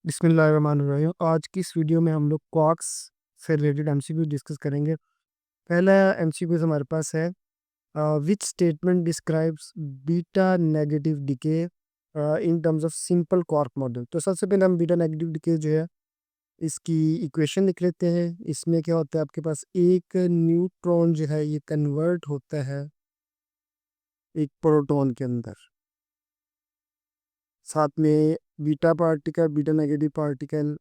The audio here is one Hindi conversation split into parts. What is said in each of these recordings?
बिस्मिल्लाहिर्रहमानिर्रहीम। आज की इस वीडियो में हम लोग क्वार्क्स से रिलेटेड एमसीक्यू डिस्कस करेंगे। पहला एमसीक्यू हमारे पास है, which statement describes beta negative decay in terms of simple quark model. तो सबसे पहले हम बीटा नेगेटिव डिके जो है इसकी इक्वेशन लिख लेते हैं। इसमें क्या होता है, आपके पास एक न्यूट्रॉन जो है ये कन्वर्ट होता है एक प्रोटॉन के अंदर, साथ में beta particle, beta negative particle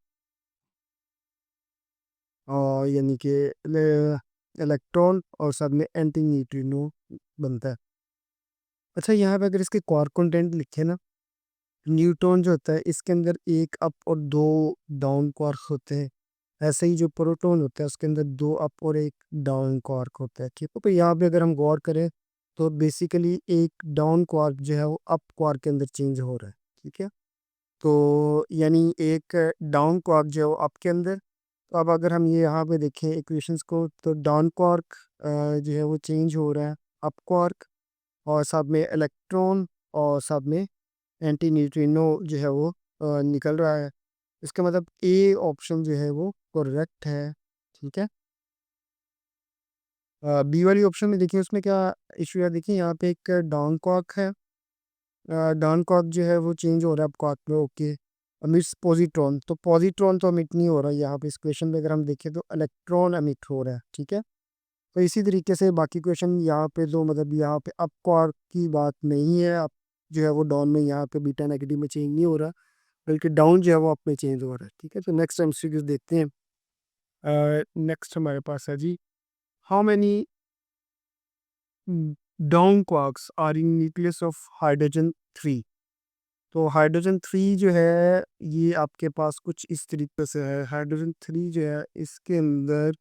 और यानी कि इलेक्ट्रॉन और साथ में एंटी न्यूट्रिनो बनता है। अच्छा, यहाँ पे अगर इसके क्वार्क कंटेंट लिखे ना, न्यूट्रॉन जो होता है इसके अंदर एक अप और दो डाउन क्वार्क होते हैं। ऐसे ही जो प्रोटॉन होता है उसके अंदर दो अप और एक डाउन क्वार्क होता है। ठीक है, तो यहाँ पे अगर हम गौर करें तो बेसिकली एक डाउन क्वार्क जो है वो अप क्वार्क के अंदर चेंज हो रहा है। ठीक है, तो यानी एक डाउन क्वार्क जो है वो अप के अंदर। तो अब अगर हम ये यहाँ पे देखें इक्वेशंस को, तो डाउन क्वार्क जो है वो चेंज हो रहा है अप क्वार्क, और साथ में इलेक्ट्रॉन और साथ में एंटी न्यूट्रिनो जो है वो निकल रहा है। इसका मतलब ए ऑप्शन जो है वो करेक्ट है। ठीक है, बी वाली ऑप्शन में देखिए उसमें क्या इशू है। देखिए यहाँ पे एक डाउन क्वार्क है, डाउन क्वार्क जो है वो चेंज हो रहा है अब क्वार्क में। ओके, अमिट्स पॉजिट्रॉन, तो पॉजिट्रॉन तो अमिट नहीं हो रहा है यहाँ पे। इस क्वेश्चन में अगर हम देखें तो इलेक्ट्रॉन अमिट हो रहा है। ठीक है, तो इसी तरीके से बाकी क्वेश्चन यहाँ पे जो मतलब यहाँ पे अप क्वार्क की बात नहीं है, अप जो है वो डाउन में यहाँ पे बीटा नेगेटिव में चेंज नहीं हो रहा, बल्कि डाउन जो है वो अप में चेंज हो रहा है। ठीक है, तो नेक्स्ट एमसीक्यू देखते हैं। नेक्स्ट हमारे पास है G, how many down quarks are in nucleus of hydrogen 3। तो हाइड्रोजन 3 जो है ये आपके पास कुछ इस तरीके से है। हाइड्रोजन 3 जो है इसके अंदर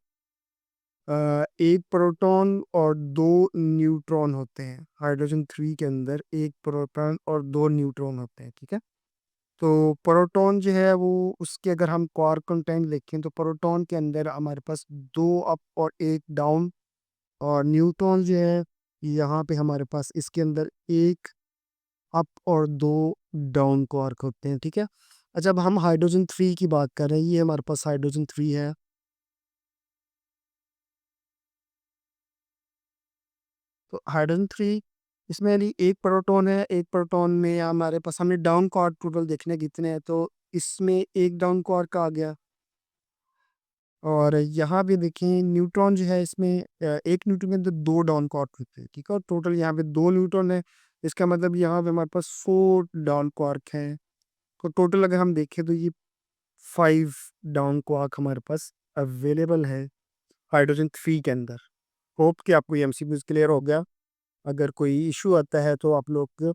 एक प्रोटॉन और दो न्यूट्रॉन होते हैं। हाइड्रोजन 3 के अंदर एक प्रोटॉन और दो न्यूट्रॉन होते हैं। ठीक है, तो प्रोटॉन जो है वो उसके अगर हम क्वार्क कंटेंट देखें तो प्रोटॉन के अंदर हमारे पास दो अप और एक डाउन, और न्यूट्रॉन जो है यहाँ पे हमारे पास इसके अंदर एक अप और दो डाउन क्वार्क होते हैं। ठीक है, अच्छा अब हम हाइड्रोजन 3 की बात कर रहे हैं। ये हमारे पास हाइड्रोजन 3 है। तो हाइड्रोजन 3 इसमें यानी एक प्रोटॉन है, एक प्रोटॉन में हमारे पास हमने डाउन क्वार्क टोटल देखने कितने हैं, तो इसमें एक डाउन क्वार्क आ गया। और यहाँ पे देखें न्यूट्रॉन जो है इसमें एक न्यूट्रॉन के अंदर दो डाउन क्वार्क होते हैं। ठीक है, और टोटल यहाँ पे दो न्यूट्रॉन है। इसका मतलब यहाँ पे हमारे पास फोर डाउन क्वार्क हैं। तो टोटल अगर हम देखें तो ये फाइव डाउन क्वार्क हमारे पास अवेलेबल है हाइड्रोजन 3 के अंदर। होप कि आपको ये एमसीक्यूज क्लियर हो गया। अगर कोई इशू आता है तो आप लोग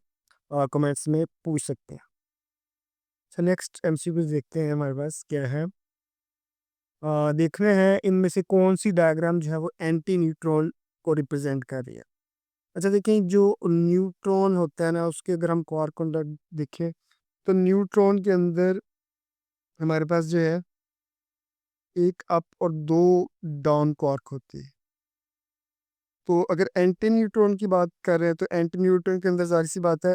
कमेंट्स में पूछ सकते हैं। अच्छा, नेक्स्ट एमसीक्यूज देखते हैं हमारे पास क्या है। देख रहे हैं इनमें से कौन सी डायग्राम जो है वो एंटी न्यूट्रॉन को रिप्रेजेंट कर रही है। अच्छा देखें, जो न्यूट्रॉन होता है ना उसके अगर हम क्वार्क कंटेंट देखें तो न्यूट्रॉन के अंदर हमारे पास जो है एक अप और दो डाउन क्वार्क होते हैं। तो अगर एंटी न्यूट्रॉन की बात कर रहे हैं तो एंटी न्यूट्रॉन के अंदर जाहिर सी बात है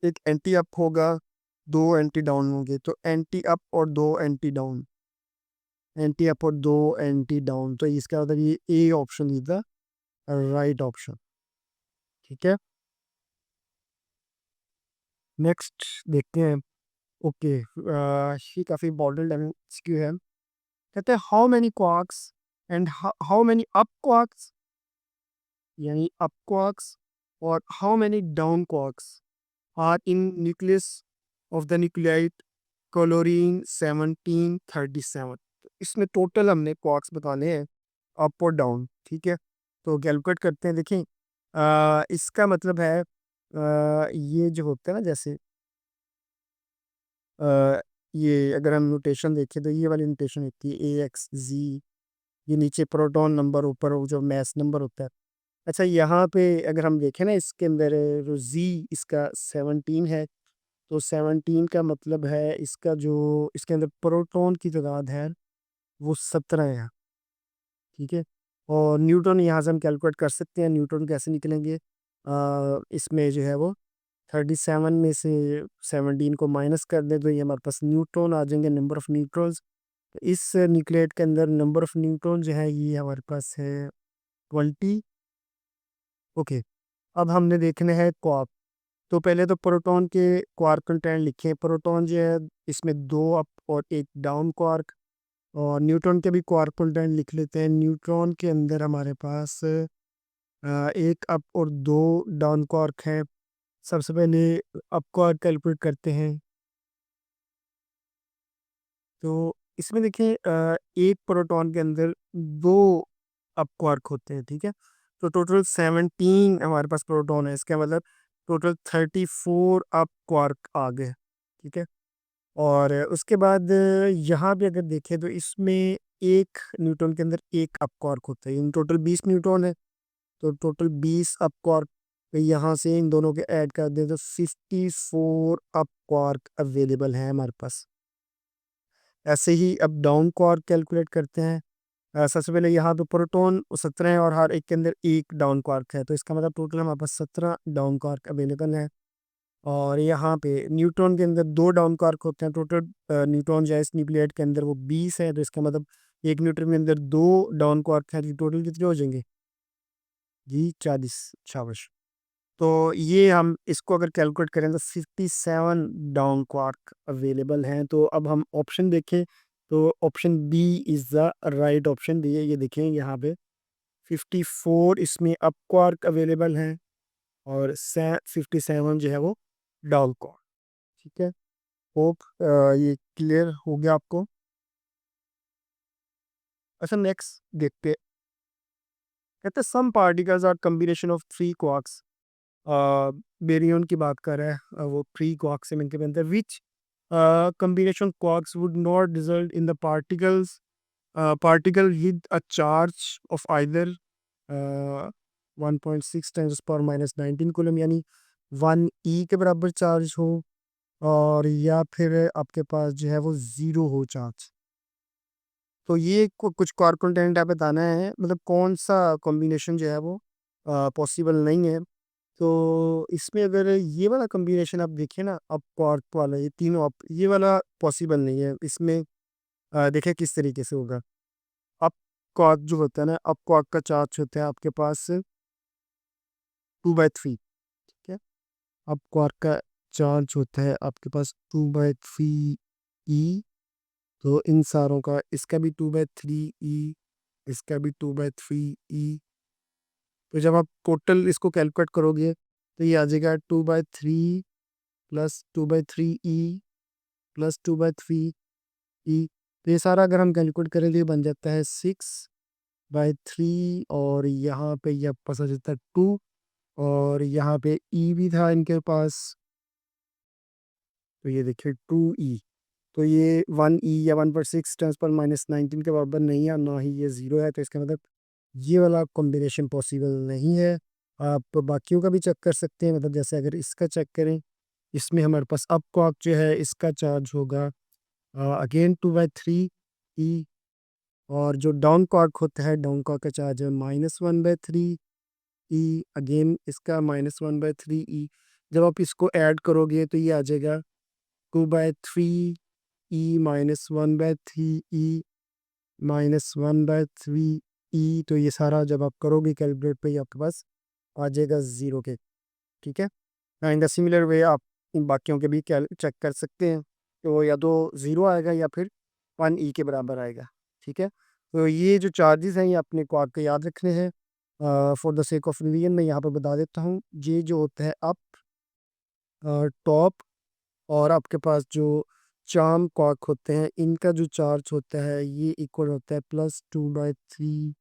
एक एंटी अप होगा, दो एंटी डाउन होंगे। तो एंटी अप और दो एंटी डाउन, एंटी अप और दो एंटी डाउन, तो इसका मतलब ये A option is the right option. ठीक है, नेक्स्ट देखते हैं। ओके, ये काफ़ी इंपॉर्टेंट एमसीक्यू है। कहते हैं how many quarks and how many up quarks, यानी अप क्वार्क्स, और how many down quarks are in nucleus of the nuclide chlorine 1737। इसमें टोटल हमने क्वार्क्स बताने हैं अप और डाउन। ठीक है, तो कैलकुलेट करते हैं। देखें इसका मतलब है ये जो होता है ना, जैसे ये अगर हम नोटेशन देखें तो ये वाली नोटेशन होती है AXZ, ये नीचे प्रोटॉन नंबर, ऊपर वो जो मैस नंबर होता है। अच्छा, यहाँ पे अगर हम देखें ना इसके अंदर जो जी इसका 17 है, तो 17 का मतलब है इसका जो इसके अंदर प्रोटॉन की तादाद है वो 17 है। ठीक है, और न्यूट्रॉन यहाँ से हम कैलकुलेट कर सकते हैं। न्यूट्रॉन कैसे निकलेंगे, इसमें जो है वो 37 में से 17 को माइनस कर दें तो ये हमारे पास न्यूट्रॉन आ जाएंगे, नंबर ऑफ न्यूट्रॉन्स। इस न्यूक्लियेट के अंदर नंबर ऑफ न्यूट्रॉन जो है ये हमारे पास है 20। ओके, अब हमने देखने हैं क्वार्क। तो पहले तो प्रोटॉन के क्वार्क कंटेंट लिखे। प्रोटॉन जो है इसमें दो अप और एक डाउन क्वार्क, और न्यूट्रॉन के भी क्वार्क कंटेंट लिख लेते हैं। न्यूट्रॉन के अंदर हमारे पास एक अप और दो डाउन क्वार्क हैं। सबसे पहले अप क्वार्क कैलकुलेट करते हैं। तो इसमें देखिए एक प्रोटॉन के अंदर दो अप क्वार्क होते हैं, ठीक है। तो टोटल 17 हमारे पास प्रोटॉन है, इसका मतलब टोटल 34 अप क्वार्क आ गए, ठीक है। और उसके बाद यहाँ पे अगर देखें तो इसमें एक न्यूट्रॉन के अंदर एक अप क्वार्क होता है। इन टोटल 20 न्यूट्रॉन है, तो टोटल 20 अप क्वार्क। तो यहाँ से इन दोनों के ऐड कर दें तो 54 अप क्वार्क अवेलेबल है हमारे पास। ऐसे ही अब डाउन क्वार्क कैलकुलेट करते हैं। सबसे पहले यहाँ पे प्रोटॉन 17 है और हर एक के अंदर एक डाउन क्वार्क है, तो इसका मतलब टोटल हमारे पास 17 डाउन क्वार्क अवेलेबल है। और यहाँ पे न्यूट्रॉन के अंदर दो डाउन क्वार्क होते हैं। टोटल न्यूट्रॉन जो है इस न्यूक्लियेट के अंदर वो 20 है, तो इसका मतलब एक न्यूट्रॉन के अंदर दो डाउन क्वार्क है, तो टोटल कितने हो जाएंगे जी? 40। शाबाश। तो ये हम इसको अगर कैलकुलेट करें तो 57 डाउन क्वार्क अवेलेबल हैं। तो अब हम ऑप्शन देखें तो option B is the right option दिए, ये देखें यहाँ पे 54 इसमें अप क्वार्क अवेलेबल हैं और 57 जो है वो डाउन क्वार्क, ठीक है। होप ये क्लियर हो गया आपको। अच्छा, नेक्स्ट देखते हैं। कहते हैं some particles are combination of three quarks. Baryon की बात कर रहा है, वो थ्री क्वार्क्स से मिलकर बनता है। विच combination quarks would not result in the particle with a charge of either 1.6 times per minus 19 coulomb, यानी 1 e के बराबर चार्ज हो, और या फिर आपके पास जो है वो ज़ीरो हो चार्ज। तो ये कुछ क्वार्क आप बताना है, मतलब कौन सा कॉम्बिनेशन जो है वो पॉसिबल नहीं है। तो इसमें अगर ये वाला कॉम्बिनेशन आप देखिए ना, अप क्वार्क वाला, ये तीनों अप, ये वाला पॉसिबल नहीं है। इसमें देखिए किस तरीके से होगा। अप क्वार्क जो होता है ना, अप क्वार्क का चार्ज होता है आपके पास 2/3, ठीक है। अप क्वार्क का चार्ज होता है आपके पास 2/3 ई। तो इन सारों का, इसका भी 2/3 ई, इसका भी 2/3 ई। तो जब आप टोटल इसको कैलकुलेट करोगे तो ये आ जाएगा 2/3 प्लस 2/3 ई प्लस 2/3 ई। तो ये सारा अगर हम कैलकुलेट करें तो ये बन जाता है 6/3, और यहाँ पे ये पास आ जाता है 2, और यहाँ पे ई भी था इनके पास, तो ये देखिए 2 ई। तो ये 1 ई या 1/6 टेंस पर माइनस 19 के बराबर नहीं है, ना ही ये ज़ीरो है। तो इसका मतलब ये वाला कॉम्बिनेशन पॉसिबल नहीं है। आप बाकियों का भी चेक कर सकते हैं, मतलब जैसे अगर इसका चेक करें, इसमें हमारे पास अप क्वार्क जो है इसका चार्ज होगा अगेन 2/3 ई, और जो डाउन क्वार्क होता है, डाउन क्वार्क का चार्ज है -1/3 ई, अगेन इसका -1/3 ई। जब आप इसको ऐड करोगे तो ये आ जाएगा 2/3 ई -1/3 ई -1/3 ई। तो ये सारा जब आप करोगे कैलकुलेट पे, ये आपके पास आ जाएगा ज़ीरो के, ठीक है। इन द सिमिलर वे आप इन बाकियों के भी चेक कर सकते हैं, तो या तो ज़ीरो आएगा या फिर 1 ई के बराबर आएगा, ठीक है। तो ये जो चार्जेस हैं ये अपने को आपको याद रखने हैं। For the sake of revision मैं यहाँ पर बता देता हूँ। ये जो होता है अप, टॉप, और आपके पास जो चार्म क्वार्क होते हैं, इनका जो चार्ज होता है ये इक्वल होता है +2/3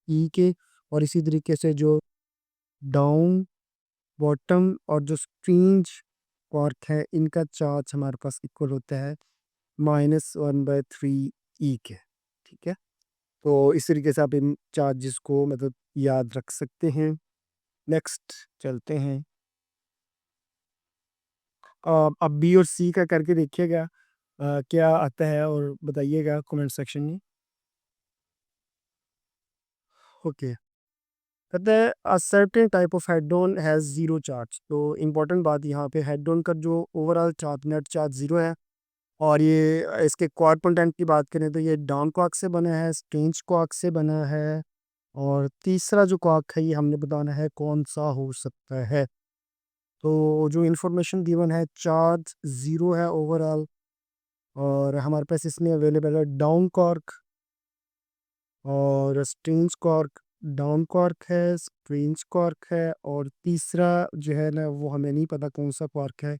ई के। और इसी तरीके से जो डाउन, बॉटम और जो फ्रिंज क्वार्क है, इनका चार्ज हमारे पास इक्वल होता है -1/3 ई के, ठीक है। तो इस तरीके से आप इन चार्जेस को मतलब याद रख सकते हैं। नेक्स्ट चलते हैं। अब बी और सी का करके देखिएगा क्या आता है, और बताइएगा कमेंट सेक्शन में। ओके। कहते हैं a certain type of head-on has zero charge. तो इम्पोर्टेंट बात यहाँ पे हेड-ऑन का जो overall charge net charge zero है। और ये इसके क्वाड कंटेंट की बात करें तो ये डाउन क्वार्क से बना है, स्ट्रेंज क्वार्क से बना है। और तीसरा जो क्वार्क है ये हमने बताना है कौन-सा हो सकता है। तो जो इन्फॉर्मेशन गिवन है चार्ज ज़ीरो है ओवरऑल और हमारे पास इसमें अवेलेबल है डाउन क्वार्क और स्ट्रेंज क्वार्क। डाउन क्वार्क है, स्ट्रेंज क्वार्क है और तीसरा जो है ना वो हमें नहीं पता कौन-सा क्वार्क है,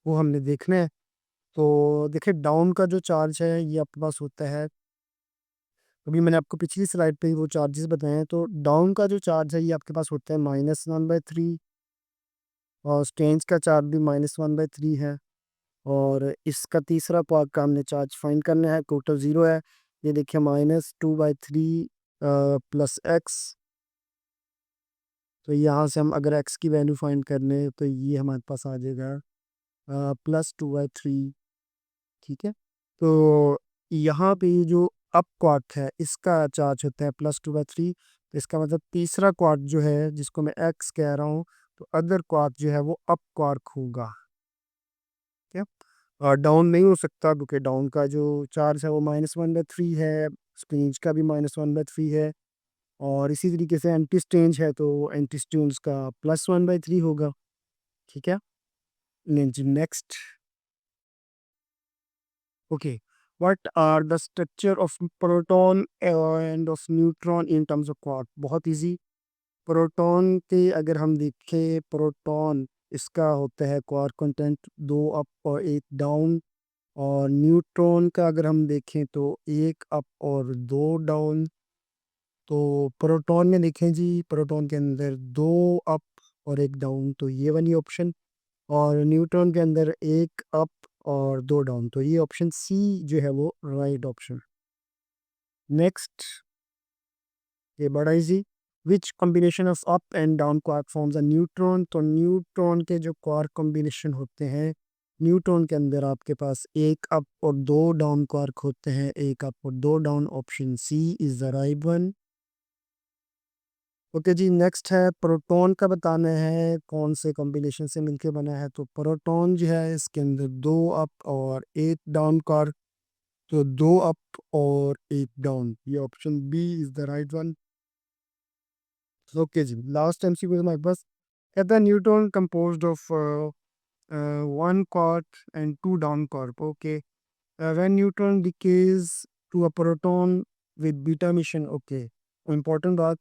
वो हमने देखना है। तो देखिए डाउन का जो चार्ज है ये आपके पास होता है, अभी मैंने आपको पिछली स्लाइड पे ही वो चार्जेस बताए हैं। तो डाउन का जो चार्ज है ये आपके पास होता है -1/3 और स्ट्रेंज का चार्ज भी -1/3 है। और इसका तीसरा पार्ट का हमने चार्ज फाइंड करना है, टोटल ज़ीरो है। ये देखिए -2/3 प्लस एक्स। तो यहाँ से हम अगर एक्स की वैल्यू फाइंड कर लें तो ये हमारे पास आ जाएगा +2/3। ठीक है। तो यहाँ पे ये जो अप क्वार्क है इसका चार्ज होता है +2/3। तो इसका मतलब तीसरा क्वार्क जो है जिसको मैं एक्स कह रहा हूँ, तो अदर क्वार्क जो है वो अप क्वार्क होगा। ठीक है। और डाउन नहीं हो सकता क्योंकि डाउन का जो चार्ज है वो -1/3 है, स्ट्रेंज का भी -1/3 है। और इसी तरीके से एंटी स्ट्रेंज है तो एंटी स्ट्रेंज का +1/3 होगा। ठीक है। Next. Okay. What are the structure of proton and of neutron in terms of quark? बहुत इजी। प्रोटॉन के अगर हम देखें, प्रोटॉन इसका होता है क्वार्क कंटेंट दो अप और एक डाउन। और न्यूट्रॉन का अगर हम देखें तो एक अप और दो डाउन। तो प्रोटॉन में देखें जी, प्रोटॉन के अंदर दो अप और एक डाउन, तो ये वाली ऑप्शन। और न्यूट्रॉन के अंदर एक अप और दो डाउन, तो ये ऑप्शन सी जो है वो राइट ऑप्शन। नेक्स्ट, ये बड़ा easy. Which combination of up and down quark forms a neutron? तो न्यूट्रॉन के जो क्वार्क कॉम्बिनेशन होते हैं, न्यूट्रॉन के अंदर आपके पास एक अप और दो डाउन क्वार्क होते हैं, एक अप और दो down. Option C is the right one. Okay जी, नेक्स्ट है प्रोटॉन का बताना है कौन से कॉम्बिनेशन से मिलके बना है। तो प्रोटॉन जो है इसके अंदर दो अप और एक डाउन क्वार्क, तो दो अप और एक डाउन, ये option B is the right one. Okay जी, लास्ट एमसीक्यू हमारे पास कहता है neutron composed of one quark and two down quark. Okay, when neutron decays to a proton with beta emission. Okay, important बात,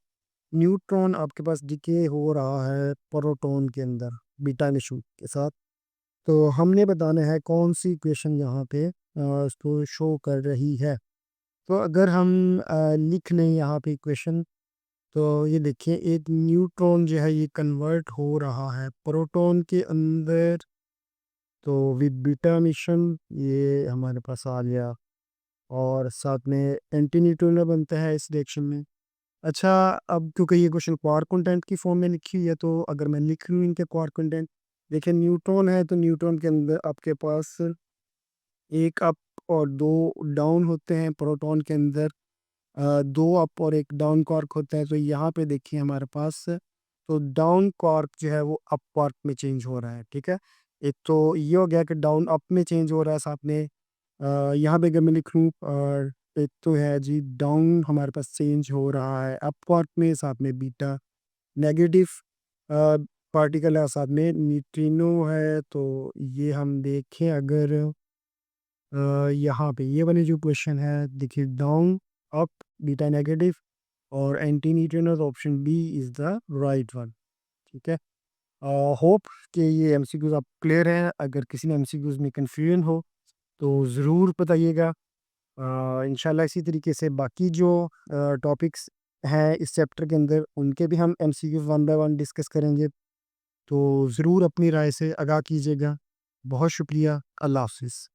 न्यूट्रॉन आपके पास डिके हो रहा है प्रोटॉन के अंदर बीटा मिशन के साथ। तो हमने बताना है कौन सी इक्वेशन यहाँ पे इसको शो कर रही है। तो अगर हम लिख लें यहाँ पे इक्वेशन, तो ये देखिए एक न्यूट्रॉन जो है ये कन्वर्ट हो रहा है प्रोटॉन के अंदर, तो विद बीटा मिशन ये हमारे पास आ गया। और साथ में एंटी न्यूट्रिनो बनता है इस रिएक्शन में। अच्छा, अब क्योंकि ये क्वेश्चन क्वार्क कंटेंट की फॉर्म में लिखी हुई है तो अगर मैं लिख लूँ इनके क्वार्क कंटेंट, देखिए न्यूट्रॉन है तो न्यूट्रॉन के अंदर आपके पास एक अप और दो डाउन होते हैं। प्रोटॉन के अंदर दो अप और एक डाउन क्वार्क होता है। तो यहाँ पे देखिए हमारे पास तो डाउन क्वार्क जो है वो अप क्वार्क में चेंज हो रहा है। ठीक है। एक तो ये हो गया कि डाउन अप में चेंज हो रहा है, साथ में यहाँ पे अगर मैं लिख लूँ और एक तो है जी डाउन हमारे पास चेंज हो रहा है अप क्वार्क में, साथ में बीटा नेगेटिव पार्टिकल है, साथ में न्यूट्रिनो है। तो ये हम देखें अगर यहाँ पे ये वाली जो क्वेश्चन है देखिए डाउन अप बीटा नेगेटिव और antineutrino, option B is the right one. ठीक है। होप कि ये एमसीक्यूज आप क्लियर हैं। अगर किसी ने एमसीक्यूज में कंफ्यूजन हो तो ज़रूर बताइएगा। इंशाल्लाह इसी तरीके से बाकी जो टॉपिक्स हैं इस चैप्टर के अंदर उनके भी हम MCQs one by one discuss करेंगे। तो ज़रूर अपनी राय से आगाह कीजिएगा। बहुत शुक्रिया। अल्लाह हाफ़िज़।